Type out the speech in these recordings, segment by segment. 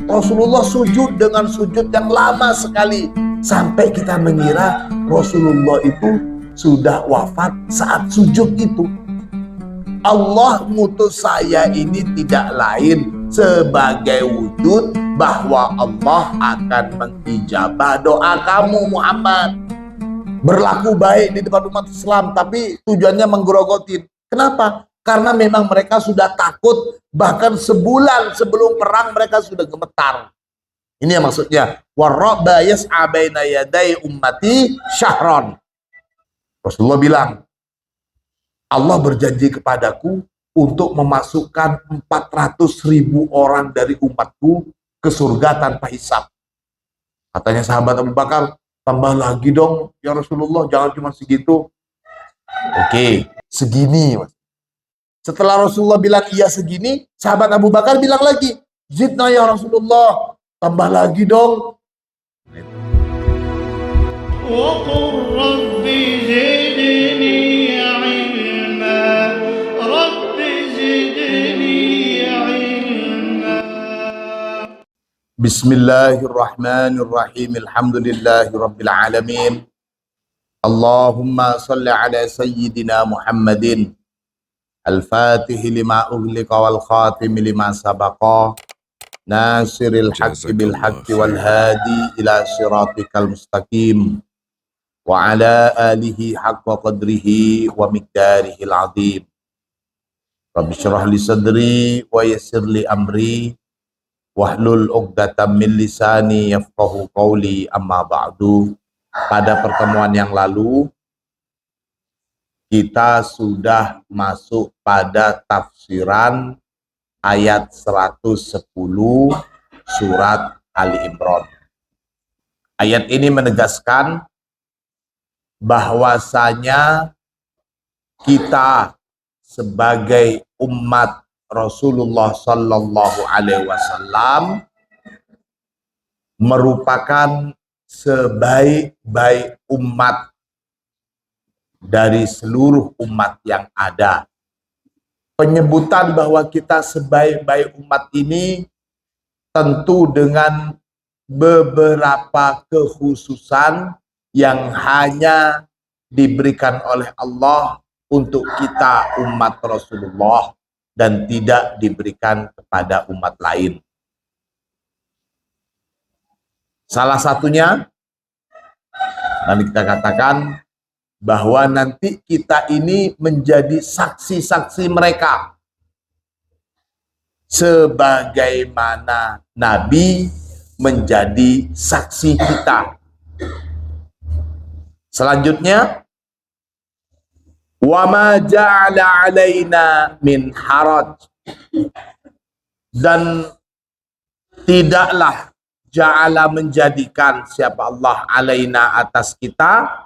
Rasulullah sujud dengan sujud yang lama sekali, sampai kita mengira Rasulullah itu sudah wafat saat sujud itu. Allah ngutus saya ini tidak lain sebagai wujud bahwa Allah akan mengijabah doa kamu Muhammad. Berlaku baik di depan umat Islam, tapi tujuannya menggerogotin. Kenapa? Karena memang mereka sudah takut, bahkan sebulan sebelum perang mereka sudah gemetar. Ini yang maksudnya warabba yas'a baina yaday ummati syahron. Rasulullah bilang, Allah berjanji kepadaku untuk memasukkan 400.000 orang dari umatku ke surga tanpa hisab. Katanya sahabat Abu Bakar, tambah lagi dong ya Rasulullah, jangan cuma segitu. Oke, segini mas. Setelah Rasulullah bilang iya segini, sahabat Abu Bakar bilang lagi, zidna ya Rasulullah, tambah lagi dong. Bismillahirrahmanirrahim. Alhamdulillahi rabbil alamin. Allahumma salli ala sayyidina Muhammadin al-fatihi lima ughliqa wal khatimi lima sabaqa nasiril haqqi bil haqqi wal hadi ila siratikal mustaqim wa ala alihi haqqa qadrihi wa miqdarihil azim. Rabbi syrah li sadri wa yassir li amri wahlul 'uqdatam min lisani yafqahu qawli, amma ba'du. Pada pertemuan yang lalu kita sudah masuk pada tafsiran ayat 110 surat Ali Imran. Ayat ini menegaskan bahwasanya kita sebagai umat Rasulullah Sallallahu Alaihi Wasallam merupakan sebaik-baik umat dari seluruh umat yang ada. Penyebutan bahwa kita sebaik-baik umat ini tentu dengan beberapa kekhususan yang hanya diberikan oleh Allah untuk kita umat Rasulullah dan tidak diberikan kepada umat lain. Salah satunya, nanti kita katakan bahwa nanti kita ini menjadi saksi-saksi mereka. Sebagaimana Nabi menjadi saksi kita. Selanjutnya, wa ma ja'ala 'alaina min haraj, dan tidaklah ja'ala menjadikan siapa Allah alaina atas kita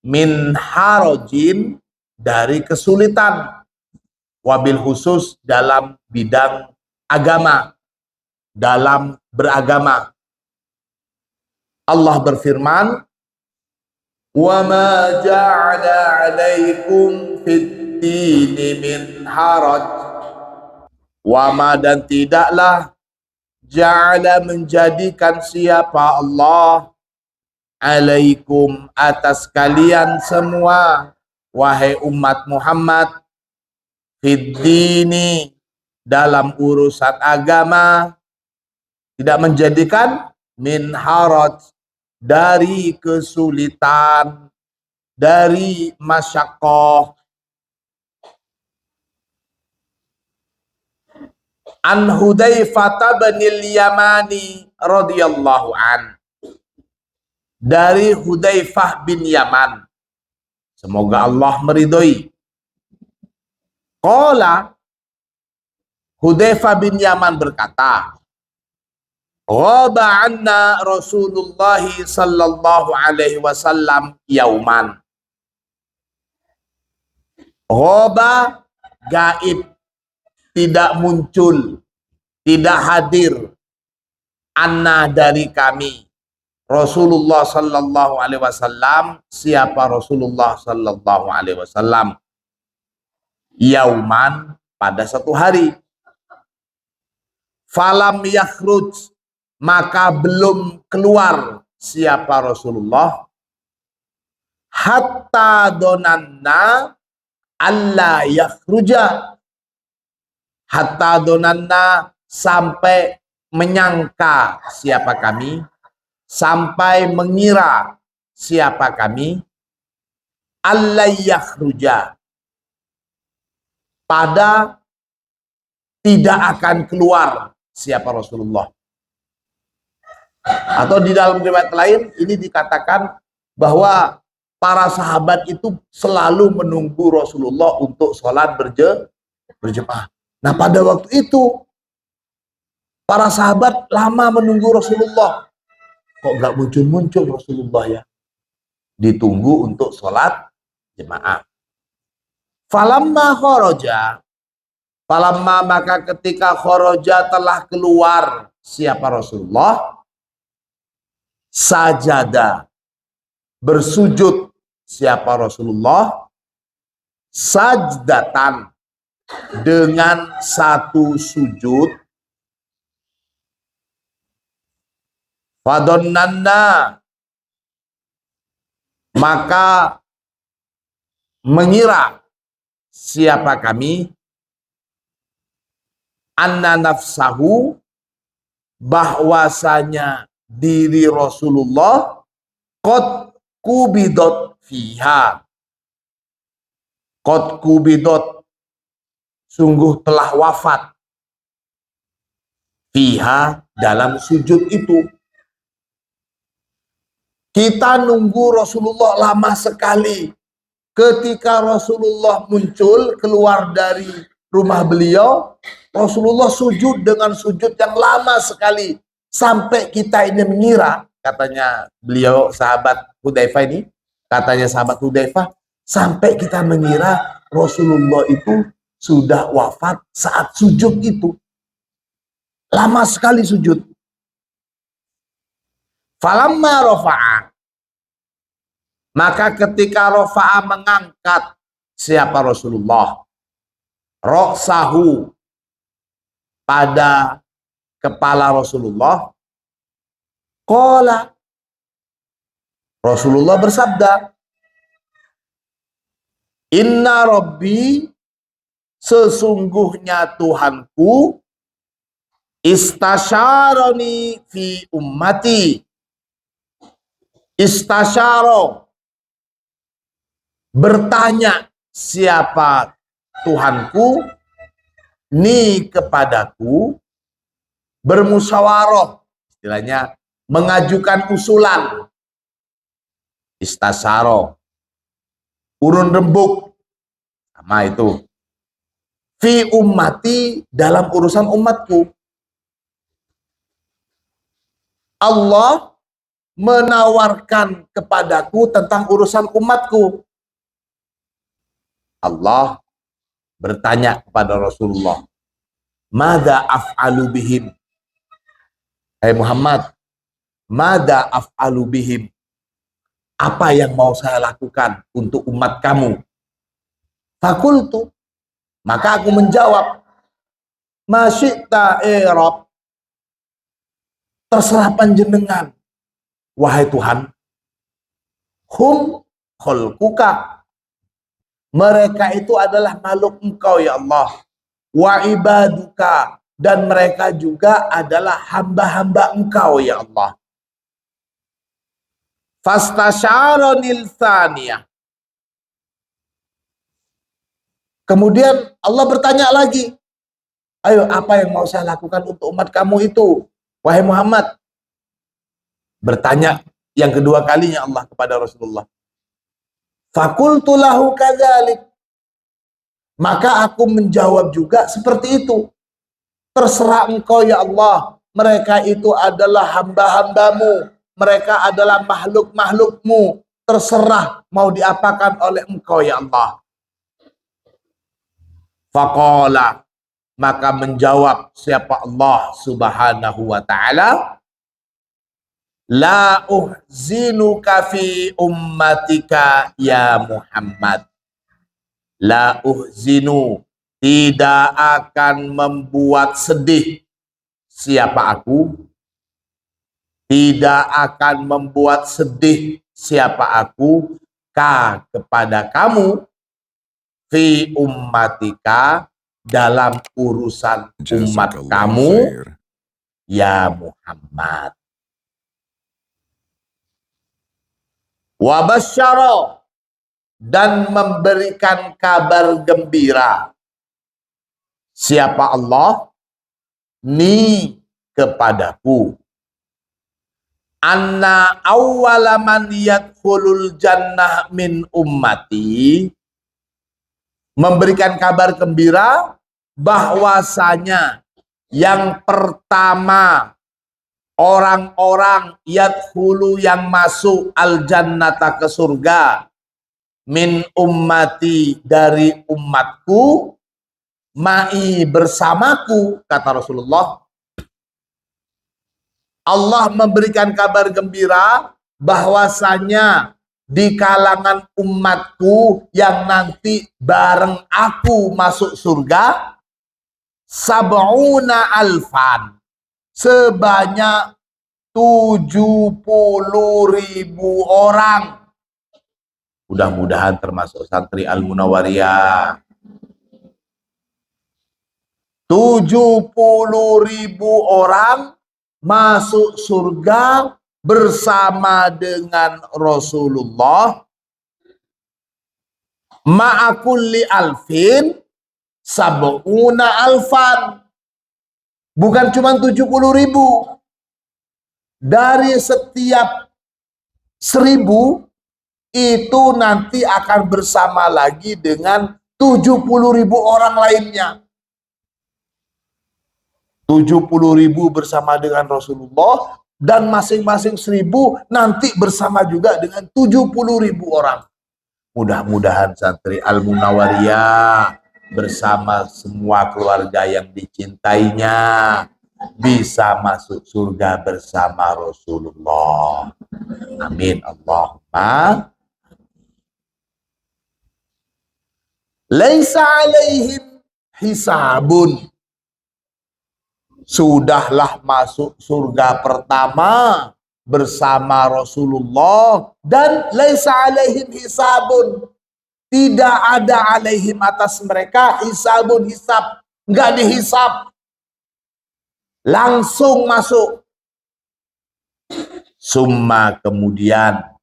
min harajin dari kesulitan, wabil khusus dalam bidang agama, dalam beragama. Allah berfirman, wa ma ja'ala 'alaikum fid dini min haraj, wa ma dan tidaklah ja'ala menjadikan siapa Allah 'alaikum atas kalian semua wahai umat Muhammad fid dini dalam urusan agama, tidak menjadikan min haraj dari kesulitan, dari masyaqqah. An Hudzaifah binil Yamani radhiyallahu an, dari Hudzaifah bin Yaman, semoga Allah meridhoi. Qala, Hudzaifah bin Yaman berkata, ghaba anna Rasulullah sallallahu alaihi wasallam yauman. Ghaba, gaib, tidak muncul, tidak hadir, anna dari kami, Rasulullah sallallahu alaihi wasallam. Siapa Rasulullah sallallahu alaihi wasallam? Yauman, pada satu hari. Falam yakhruj, maka belum keluar siapa Rasulullah, hatta donanna alla yakhruja, hatta donanna, sampai menyangka siapa kami, sampai mengira siapa kami, alla yakhruja, pada tidak akan keluar siapa Rasulullah. Atau di dalam riwayat lain ini dikatakan bahwa para sahabat itu selalu menunggu Rasulullah untuk sholat berjemaah. Nah pada waktu itu para sahabat lama menunggu Rasulullah. Kok nggak muncul-muncul Rasulullah ya? Ditunggu untuk sholat jemaah. Falamma kharaja, falamma, maka ketika kharaja, telah keluar siapa Rasulullah, sajada, bersujud siapa Rasulullah, sajdatan, dengan satu sujud, fadonnanna, maka mengira siapa kami, anna nafsahu, bahwasanya diri Rasulullah, qad kubidot fiha, qad kubidot, sungguh telah wafat, fiha, dalam sujud itu. Kita nunggu Rasulullah lama sekali. Ketika Rasulullah muncul keluar dari rumah beliau, Rasulullah sujud dengan sujud yang lama sekali. Sampai kita ini mengira, katanya beliau sahabat Hudzaifah ini, katanya sahabat Hudzaifah, sampai kita mengira Rasulullah itu sudah wafat saat sujud itu. Lama sekali sujud. Falamma rafa'a, maka ketika rafa'a, mengangkat siapa Rasulullah, ra'sahu, pada kepala Rasulullah, qala, Rasulullah bersabda, inna rabbi, sesungguhnya Tuhanku, istasyaroni fi ummati, istasyaro, bertanya siapa Tuhanku, ni kepadaku, bermusyawarah, istilahnya mengajukan usulan, istasyaro, urun rembuk, sama itu, fi ummati, dalam urusan umatku. Allah menawarkan kepadaku tentang urusan umatku. Allah bertanya kepada Rasulullah, mada af'alu bihim, hai Muhammad, mada af'alu bihim, apa yang mau saya lakukan untuk umat kamu? Fakultu, maka aku menjawab, masyikta Rob, terserah panjenengan wahai Tuhan. Hum khalquka, mereka itu adalah makhluk Engkau ya Allah. Wa ibaduka, dan mereka juga adalah hamba-hamba Engkau ya Allah. Fastasyaronil thaniyah, kemudian Allah bertanya lagi, ayo apa yang mau saya lakukan untuk umat kamu itu, wahai Muhammad? Bertanya yang kedua kalinya Allah kepada Rasulullah. Fakultu lahu kadzalik, maka aku menjawab juga seperti itu. Terserah Engkau ya Allah, mereka itu adalah hamba-hambamu, mereka adalah makhluk-makhlukmu, terserah mau diapakan oleh Engkau ya Allah. Faqala, maka menjawab siapa Allah subhanahu wa ta'ala, la uhzinuka fi ummatika ya Muhammad, la uhzinu, tidak akan membuat sedih siapa aku, tidak akan membuat sedih siapa aku, kepada kamu, fi ummatika, dalam urusan umat kamu, ya Muhammad. Wa basyara, dan memberikan kabar gembira siapa Allah, ni, kepadaku, anna awwala man yadkhulul jannah min ummati, memberikan kabar gembira bahwasanya yang pertama orang-orang yadkhulu, yang masuk al jannata, ke surga, min ummati, dari umatku, ma'i, bersamaku, kata Rasulullah. Allah memberikan kabar gembira bahwasanya di kalangan umatku yang nanti bareng aku masuk surga, sab'una alfan, sebanyak 70.000 orang. Mudah-mudahan termasuk santri Al-Munawwariyah. 70.000 orang masuk surga bersama dengan Rasulullah. Ma'akulli alfin sab'una alfan. Bukan cuma 70.000. Dari setiap 1.000 itu nanti akan bersama lagi dengan 70.000 orang lainnya. 70.000 bersama dengan Rasulullah, dan masing-masing 1.000 nanti bersama juga dengan 70.000 orang. Mudah-mudahan santri Al-Munawwariyah bersama semua keluarga yang dicintainya bisa masuk surga bersama Rasulullah. Amin Allahumma. Laisa alaihim hisabun. Sudahlah masuk surga pertama bersama Rasulullah, dan laisa alaihim hisabun, tidak ada alaihim, atas mereka, hisabun, hisab, enggak dihisab, langsung masuk. Summa, kemudian,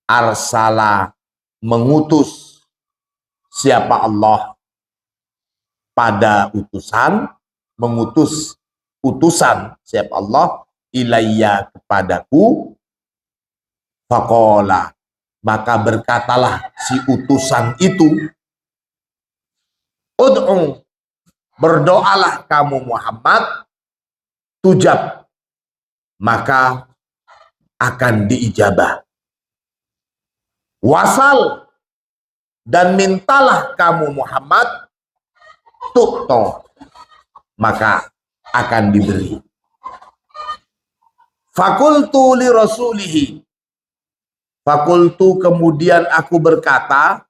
arsala, mengutus siapa Allah pada utusan, mengutus utusan siapa Allah, ilayya, kepadaku, faqala, maka berkatalah si utusan itu, ud'u, berdoalah kamu Muhammad, tujab, maka akan diijabah. Wasal, dan mintalah kamu Muhammad, tu'to, maka akan diberi. Fakultu li rasulihi, fakultu, kemudian aku berkata,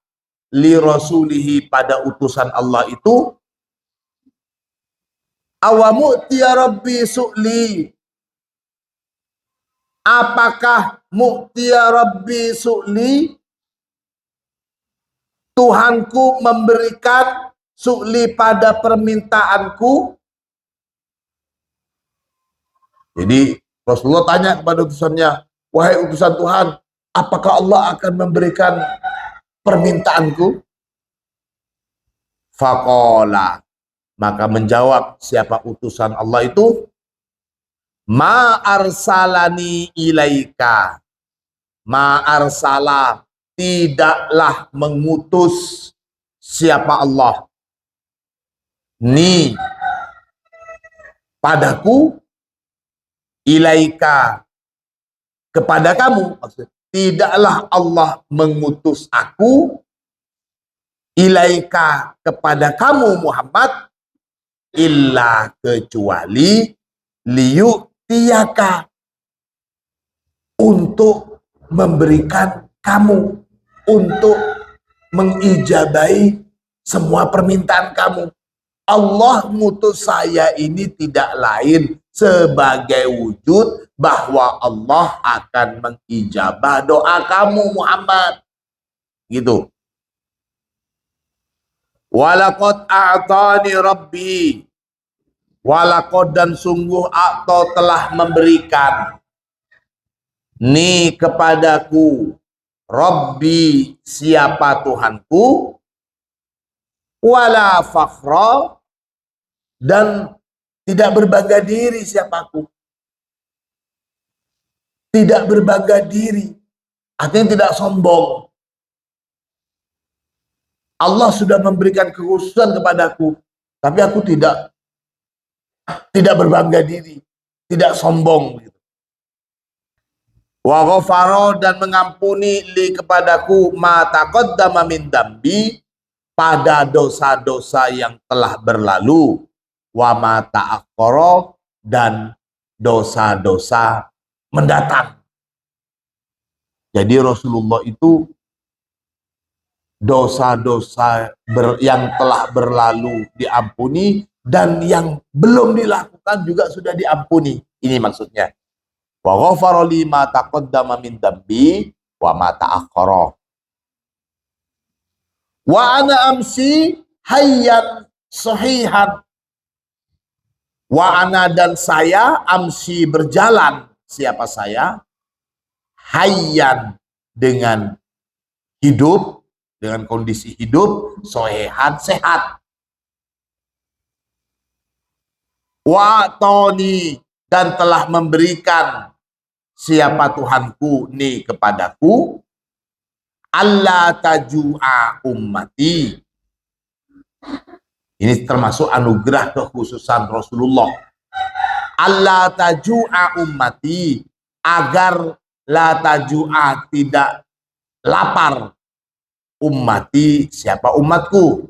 li rasulihi, pada utusan Allah itu, awamu'tiya rabbi su'li, apakah mu'tiya rabbi su'li, Tuhanku memberikan su'li pada permintaanku. Jadi Rasulullah tanya kepada utusannya, wahai utusan Tuhan, apakah Allah akan memberikan permintaanku? Faqala, maka menjawab siapa utusan Allah itu, ma arsalani ilaika, ma arsala, tidaklah mengutus siapa Allah, ni, padaku, ilaika, kepada kamu. Tidaklah Allah mengutus aku, ilaika, kepada kamu Muhammad, illa, kecuali, liyu'tiyaka, untuk memberikan kamu, untuk mengijabai semua permintaan kamu. Allah ngutus saya ini tidak lain sebagai wujud bahwa Allah akan mengijabah doa kamu Muhammad. Gitu. Walaqad a'tani rabbi. Walaqad dan sungguh atau telah memberikan ni kepadaku Rabbi siapa Tuhanku wala fakhra dan tidak berbangga diri siapaku. Tidak berbangga diri. Artinya tidak sombong. Allah sudah memberikan kekhususan kepadaku. Tapi aku tidak berbangga diri. Tidak sombong. Wa ghafara dan mengampuni li kepadaku ma taqaddama min dambi pada dosa-dosa yang telah berlalu. Wa ma ta'akhkhara dan dosa-dosa mendatang. Jadi Rasulullah itu dosa-dosa yang telah berlalu diampuni dan yang belum dilakukan juga sudah diampuni. Ini maksudnya. Wa ghafara li ma taqaddama min dambi wa ma ta'akhkhara. Wa ana amsi hayyan sahihan. Wa ana dan saya amsi berjalan. Siapa saya? Hayyan dengan hidup, dengan kondisi hidup, sohehan, sehat. Wa toni dan telah memberikan siapa Tuhanku ni kepadaku, Allah taju'a ummati. Ini termasuk anugerah kekhususan Rasulullah. Allah taju'a ummati, agar la taju'a tidak lapar ummati, siapa umatku.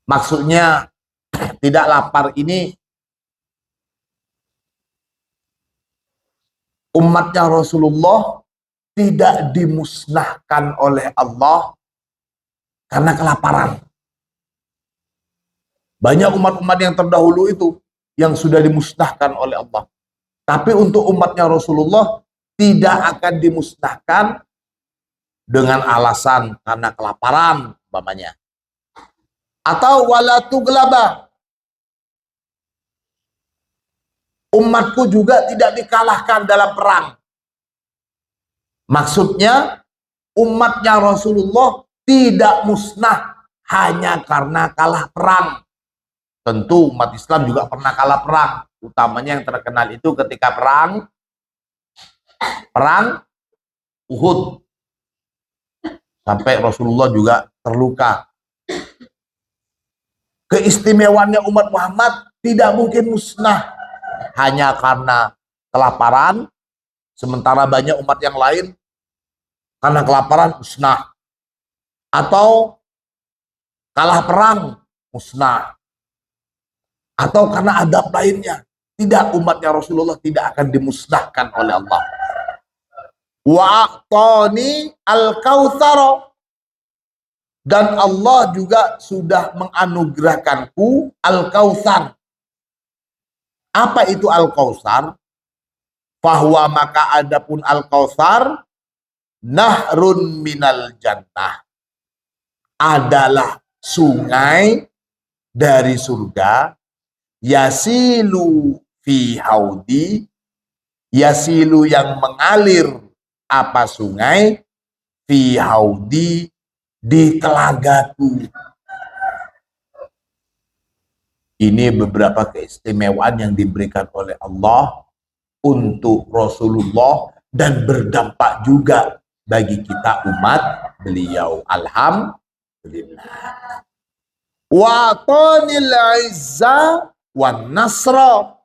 Maksudnya tidak lapar ini umatnya Rasulullah tidak dimusnahkan oleh Allah karena kelaparan. Banyak umat-umat yang terdahulu itu yang sudah dimusnahkan oleh Allah. Tapi untuk umatnya Rasulullah tidak akan dimusnahkan dengan alasan karena kelaparan umpamanya. Atau wala tuglaba. Umatku juga tidak dikalahkan dalam perang. Maksudnya umatnya Rasulullah tidak musnah hanya karena kalah perang. Tentu umat Islam juga pernah kalah perang. Utamanya yang terkenal itu ketika perang Uhud. Sampai Rasulullah juga terluka. Keistimewaannya umat Muhammad tidak mungkin musnah hanya karena kelaparan, sementara banyak umat yang lain karena kelaparan musnah. Atau kalah perang musnah. Atau karena adab lainnya. Tidak, umatnya Rasulullah tidak akan dimusnahkan oleh Allah. Wa'atani al-kautsar, dan Allah juga sudah menganugerahkanku al-kautsar. Apa itu al-kautsar? Fahuwa maka adapun al-kautsar nahrun minal jannah, adalah sungai dari surga, yasilu fi haudi, yasilu yang mengalir apa sungai, fi haudi di telagaku. Ini beberapa keistimewaan yang diberikan oleh Allah untuk Rasulullah dan berdampak juga bagi kita umat beliau. Alhamdulillah. Wa tanil izza wan nasra,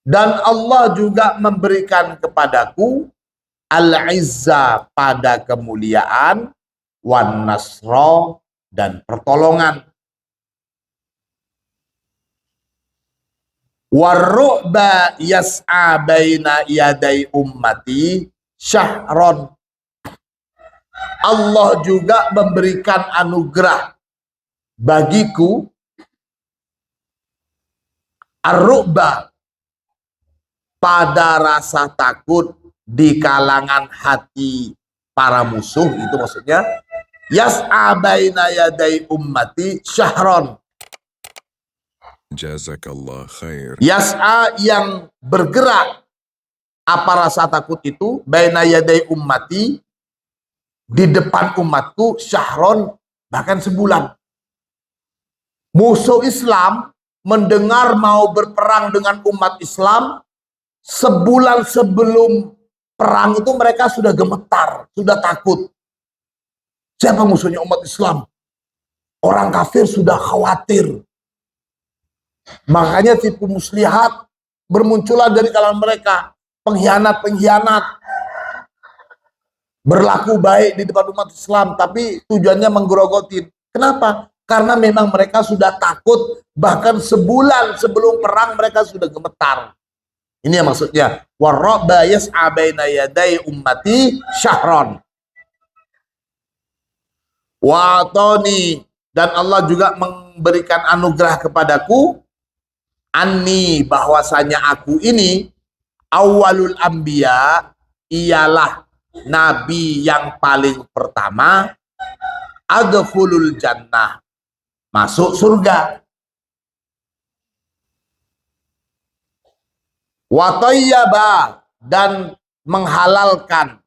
dan Allah juga memberikan kepadaku al-izza pada kemuliaan, wan nasra dan pertolongan, warru'ba yas'a baina yadai ummati syahron. Allah juga memberikan anugerah bagiku ar-ru'ba, pada rasa takut di kalangan hati para musuh. Itu maksudnya yas'a baina yaday ummati syahron. Jazakallah khair. Yas'a, yang bergerak, apa rasa takut itu, baina yaday ummati, di depan umatku, syahron, bahkan sebulan. Musuh Islam mendengar mau berperang dengan umat Islam, sebulan sebelum perang itu mereka sudah gemetar, sudah takut. Siapa musuhnya umat Islam? Orang kafir sudah khawatir. Makanya tipu muslihat bermunculan dari kalangan mereka. Pengkhianat-pengkhianat. Berlaku baik di depan umat Islam, tapi tujuannya menggerogotin. Kenapa? Karena memang mereka sudah takut, bahkan sebulan sebelum perang mereka sudah gemetar. Ini yang maksudnya warabba yas'a baina yaday ummati syahron. Wa atani, dan Allah juga memberikan anugerah kepadaku, anni, bahwasanya aku ini awalul anbiya, ialah nabi yang paling pertama, adkhulul jannah, masuk surga. Wa tayyaba, dan menghalalkan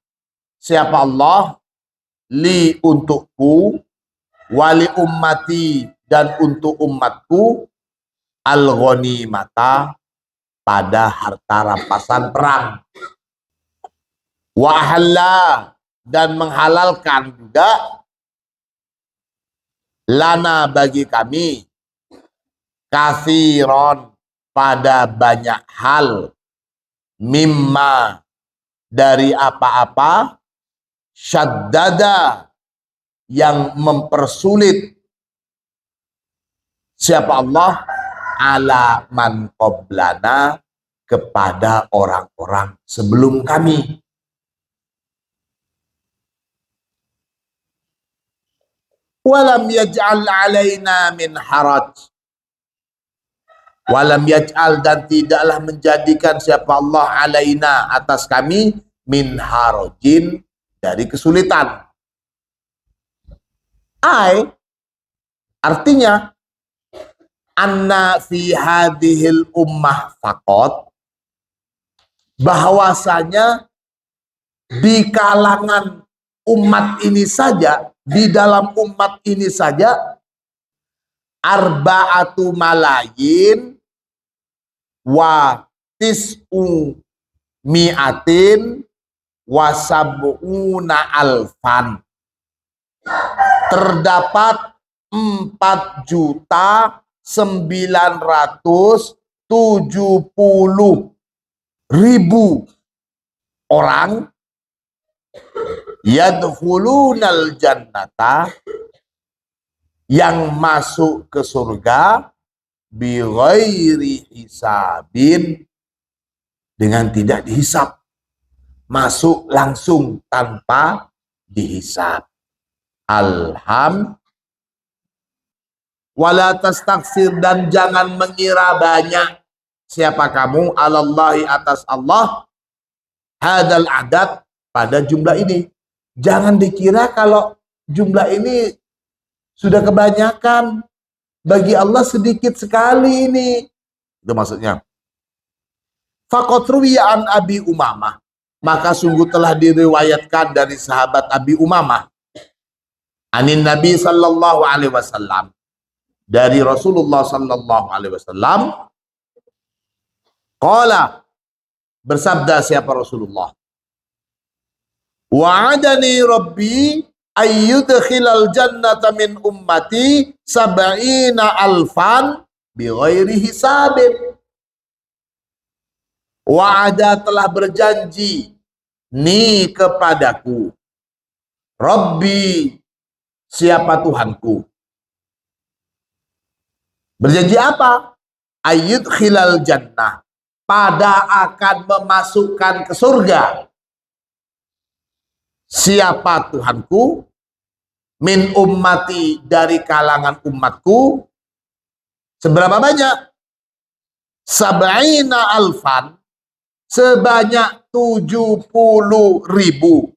siapa Allah, li, untukku, wali ummati, dan untuk umatku, al-ghanimata, pada harta rampasan perang. Wa ahalla, dan menghalalkan juga, lana, bagi kami, kathiron, pada banyak hal, mimma, dari apa-apa, syaddada, yang mempersulit siapa Allah, ala man qablana, kepada orang-orang sebelum kami. Walam yaj'al alaina min haraj, walam yaj'al, dan tidaklah menjadikan siapa Allah alaina, atas kami, min harajin, dari kesulitan. Artinya anna fi hadhil ummah faqat, bahwasanya di kalangan umat ini saja, di dalam umat ini saja, arba'atu malayin wa tis'u mi'atin wa sab'una alfan, terdapat 4.970.000 orang yadkhulunal jannata, yang masuk ke surga, bi ghairi hisabin, dengan tidak dihisab, masuk langsung tanpa dihisab. Wala tastaksir, dan jangan mengira banyak siapa kamu, alallahi, atas Allah, hadal adat, pada jumlah ini. Jangan dikira kalau jumlah ini sudah kebanyakan, bagi Allah sedikit sekali ini. Itu maksudnya. Faqad ruwiya an Abi Umamah, maka sungguh telah diriwayatkan dari sahabat Abi Umamah, anin Nabi sallallahu alaihi wasallam, dari Rasulullah sallallahu alaihi wasallam, qala, bersabda siapa Rasulullah, wa'adani rabbi ayyudkhilal jannata min ummati sab'ina alfan bighairi hisabin. Wa'ada, telah berjanji, ni, kepadaku, Rabbi, siapa Tuhanku. Berjanji apa? Ayyudkhilal jannah, pada akan memasukkan ke surga siapa Tuhanku, min ummati, dari kalangan umatku. Seberapa banyak? Sab'ina alfan, sebanyak 70.000.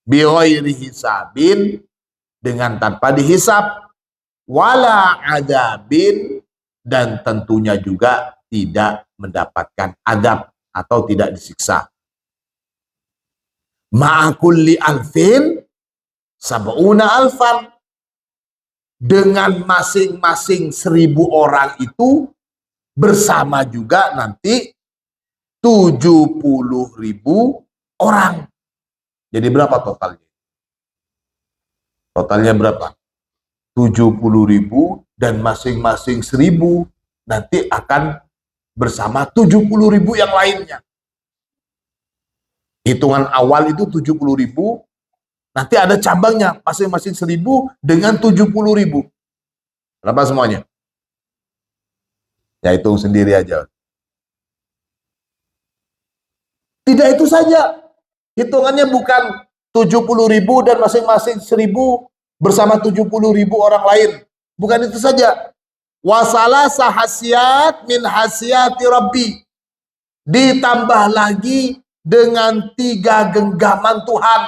Bighairi hisabin, dengan tanpa dihisab. Wala adabin, dan tentunya juga tidak mendapatkan adab atau tidak disiksa. Ma'akulli alfin sab'una alfan, dengan masing-masing 1.000 orang itu bersama juga nanti 70.000 orang. Jadi berapa totalnya? Totalnya berapa? 70.000 dan masing-masing 1.000 nanti akan bersama 70.000 yang lainnya. Hitungan awal itu 70.000, nanti ada cabangnya masing-masing 1.000 dengan 70.000. Berapa semuanya? Ya hitung sendiri aja. Tidak itu saja. Hitungannya bukan 70.000 dan masing-masing 1.000 bersama 70.000 orang lain. Bukan itu saja. Wasala sahasiat min hasiati Rabbi. Ditambah lagi dengan 3 genggaman Tuhan.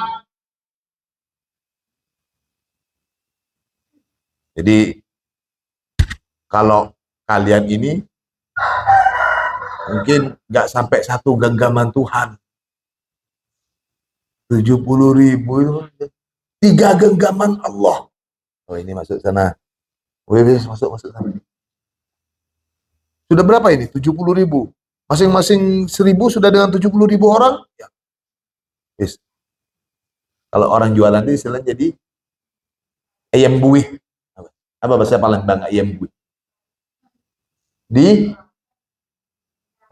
Jadi kalau kalian ini mungkin nggak sampai 1 genggaman Tuhan. 70.000 itu 3 genggaman Allah. Oh ini masuk sana. Masuk sana. Sudah berapa ini? 70.000. Masing-masing 1.000 sudah dengan 70.000 orang? Ya. Yes. Kalau orang jualan itu istilahnya jadi ayam buih. Apa bahasa Palembang ayam buih?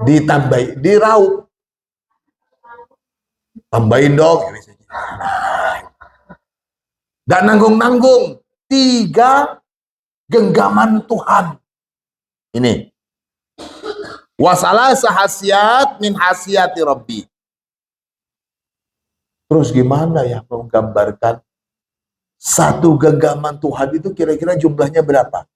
Ditambah, diraup. Tambahin dong. Gak nanggung-nanggung. 3 genggaman Tuhan. Ini. Wasala sahasiat min hasiati Rabbi. Terus gimana ya menggambarkan 1 genggaman Tuhan itu kira-kira jumlahnya berapa?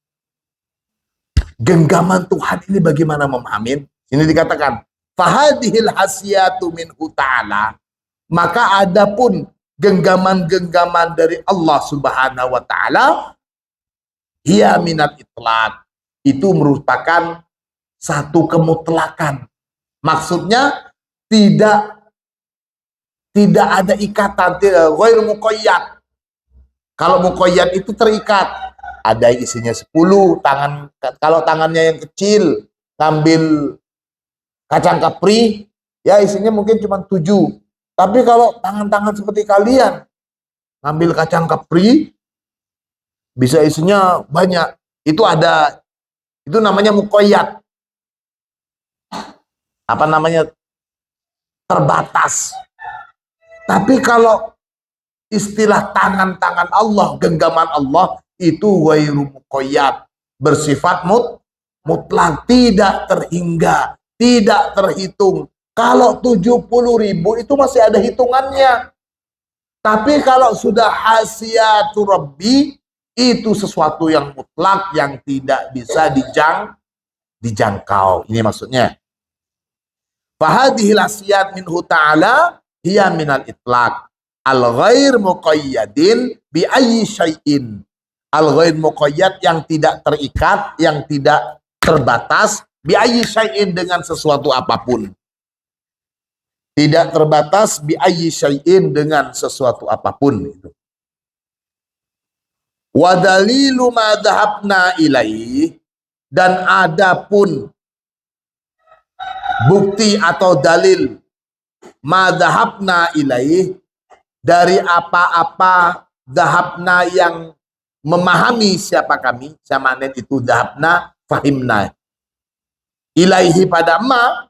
Genggaman Tuhan ini bagaimana memahami? Ini dikatakan, fahadihil hasiyatu minhu ta'ala, maka adapun genggaman-genggaman dari Allah Subhanahu wa taala, hiya minat itlaq, itu merupakan satu kemutlakan. Maksudnya tidak ada ikatan, ghair muqayyad. Kalau muqayyad itu terikat, ada isinya 10 tangan. Kalau tangannya yang kecil ngambil kacang kapri, ya isinya mungkin cuma 7. Tapi kalau tangan-tangan seperti kalian ngambil kacang kapri, bisa isinya banyak. Itu ada, itu namanya muqayyad. Apa namanya? Terbatas. Tapi kalau istilah tangan-tangan Allah, genggaman Allah, itu ghairu muqayyad, bersifat mutlak, tidak terhingga, tidak terhitung. Kalau 70.000 itu masih ada hitungannya. Tapi kalau sudah hasiyatu Rabbi, itu sesuatu yang mutlak, yang tidak bisa dijangkau. Ini maksudnya. Fahadihil hasiyat minhu ta'ala hiya minal itlaq al-ghair muqayyadin bi ayyi syai'in. Al-ghair muqayyad yang tidak terikat, yang tidak terbatas, bi ayyi syai'in dengan sesuatu apapun. Tidak terbatas bi ayyi syai'in dengan sesuatu apapun itu. Wa dalilu ma dhahabna ilaih, dan adapun bukti atau dalil madhabna ilaih, dari apa-apa dhahabna yang memahami siapa kami, samanet itu dhahabna fahimna ilaihi, pada ma,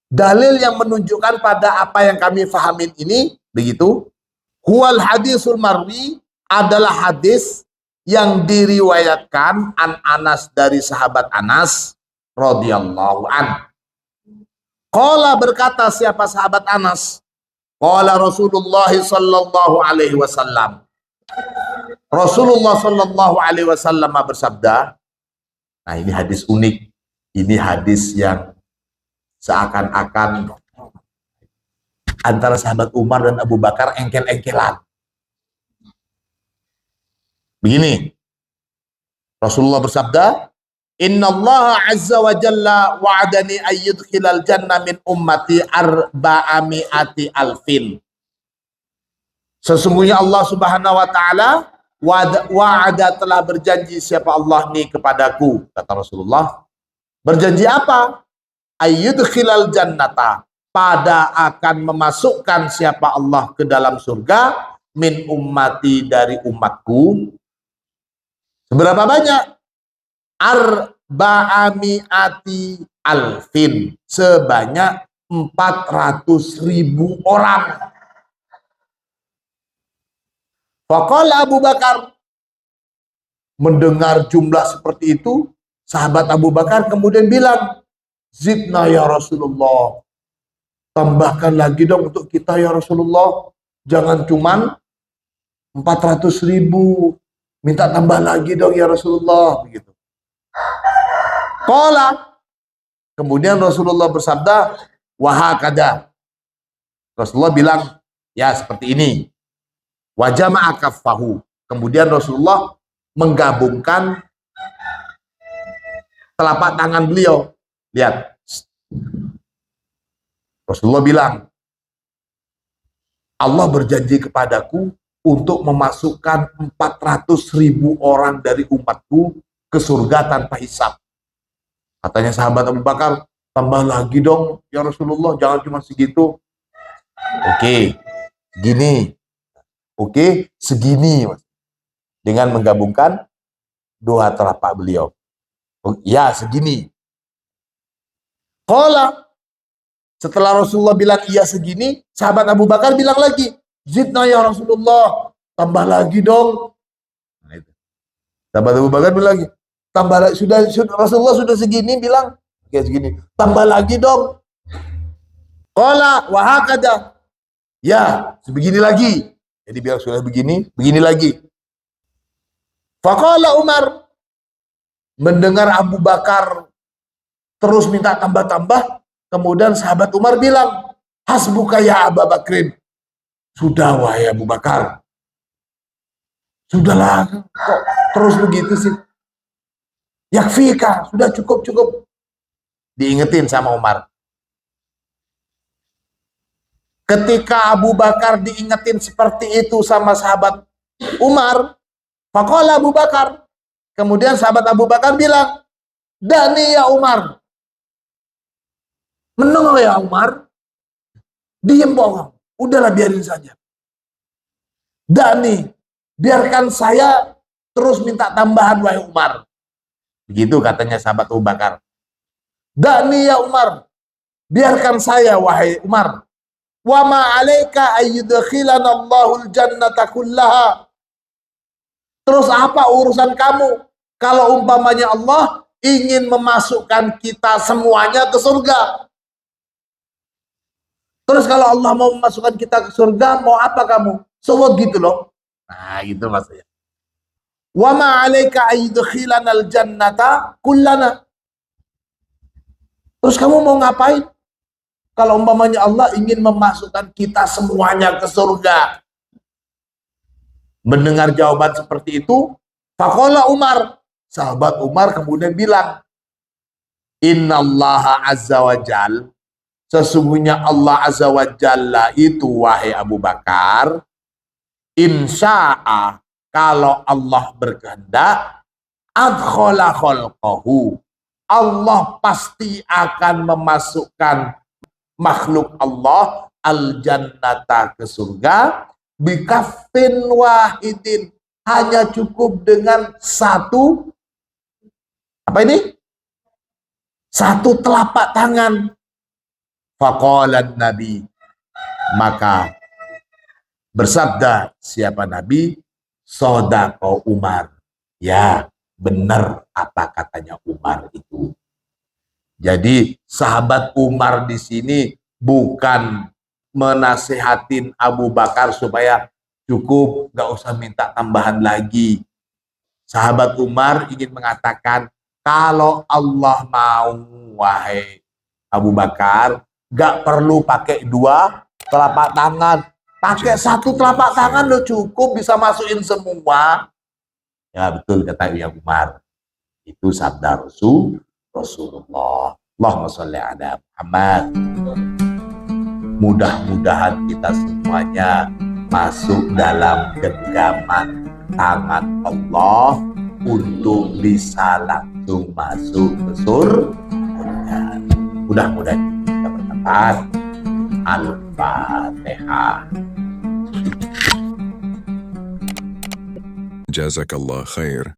dalil yang menunjukkan pada apa yang kami fahamin ini, begitu. Huwal hadisul marwi, adalah hadis yang diriwayatkan an Anas, dari sahabat Anas radhiyallahu an. Qala, berkata siapa sahabat Anas, Qala Rasulullah sallallahu alaihi wasallam. Rasulullah sallallahu alaihi wasallam bersabda, nah ini hadis unik. Ini hadis yang seakan-akan antara sahabat Umar dan Abu Bakar engkel-engkelan. Begini, Rasulullah bersabda, Inna Allah azza wa jalla wa'adani ayyudkhilal jannah min ummati arba'ami'ati alfin. Sesungguhnya Allah subhanahu wa ta'ala wa'ada telah berjanji siapa Allah nih kepadaku, kata Rasulullah. Berjanji apa? Ayyudkhilal jannata, pada akan memasukkan siapa Allah ke dalam surga, min ummati dari umatku. Seberapa banyak? Arba'ami'ati alfin, sebanyak 400.000 orang. Faqala Abu Bakar, mendengar jumlah seperti itu, sahabat Abu Bakar kemudian bilang, Zidna ya Rasulullah, tambahkan lagi dong untuk kita ya Rasulullah, jangan cuman 400.000, minta tambah lagi dong ya Rasulullah, begitu. Qala, kemudian Rasulullah bersabda, wahakada. Rasulullah bilang, ya seperti ini. Wa jama'a kaffahu. Kemudian Rasulullah menggabungkan telapak tangan beliau. Lihat. Rasulullah bilang, Allah berjanji kepadaku untuk memasukkan 400.000 orang dari umatku ke surga tanpa hisab. Katanya sahabat Abu Bakar, tambah lagi dong ya Rasulullah, jangan cuma segitu. Oke, gini. Oke, segini. Dengan menggabungkan dua telapak beliau. Ya, segini. Qala, setelah Rasulullah bilang iya segini, sahabat Abu Bakar bilang lagi, Zidna ya Rasulullah, tambah lagi dong. Nah, itu. Sahabat Abu Bakar bilang lagi, tambah lagi, sudah Rasulullah sudah segini bilang, kayak segini, tambah lagi dong. Qala wa hakada. Ya, sebegini lagi. Jadi biar sudah begini, begini lagi. Faqala Umar, mendengar Abu Bakar terus minta tambah-tambah, kemudian sahabat Umar bilang, hasbuka ya Abu Bakrin. Sudah wahai Abu Bakar. Sudahlah, kok terus begitu sih? Yakfika, sudah cukup. Diingetin sama Umar. Ketika Abu Bakar diingetin seperti itu sama sahabat Umar, faqala Abu Bakar, kemudian sahabat Abu Bakar bilang, Dani ya Umar, menengok ya Umar, diem bohong, udahlah biarin saja. Dani, biarkan saya terus minta tambahan wahai Umar. Begitu katanya sahabat Abu Bakar. Dani ya Umar, biarkan saya wahai Umar. Wa ma 'alaika ayyudkhilana Allahul jannata kullaha. Terus apa urusan kamu kalau umpamanya Allah ingin memasukkan kita semuanya ke surga? Terus kalau Allah mau memasukkan kita ke surga, mau apa kamu? So gitu loh. Nah, gitu maksudnya. Wa ma 'alaika ayyudkhilana al-jannata kullana. Terus kamu mau ngapain? Kalau umpamanya Allah ingin memasukkan kita semuanya ke surga. Mendengar jawaban seperti itu, faqala Umar, sahabat Umar kemudian bilang, Innallaha azza wa jal, sesungguhnya Allah azza wa jalla itu wahai Abu Bakar, insya'a, kalau Allah berkehendak, adkhala khalqahu, Allah pasti akan memasukkan makhluk Allah al-jannata ke surga bikaffin wahidin, hanya cukup dengan satu apa ini? Satu telapak tangan. Faqalan Nabi, maka bersabda siapa Nabi? Sodaqo Umar. Ya, benar apa katanya Umar itu. Jadi sahabat Umar di sini bukan menasehatin Abu Bakar supaya cukup, gak usah minta tambahan lagi. Sahabat Umar ingin mengatakan, kalau Allah mau, wahai Abu Bakar, gak perlu pakai 2 telapak tangan. Pakai 1 telapak tangan lo cukup, bisa masukin semua. Ya betul kata Uya Umar. Itu sabda Rasulullah. Allahumma sholli ala Muhammad. Mudah-mudahan kita semuanya masuk dalam genggaman tangan Allah untuk bisa langsung masuk ke surga. Mudah-mudahan kita bertempat. Al-Fatihah. Jazakallah khair.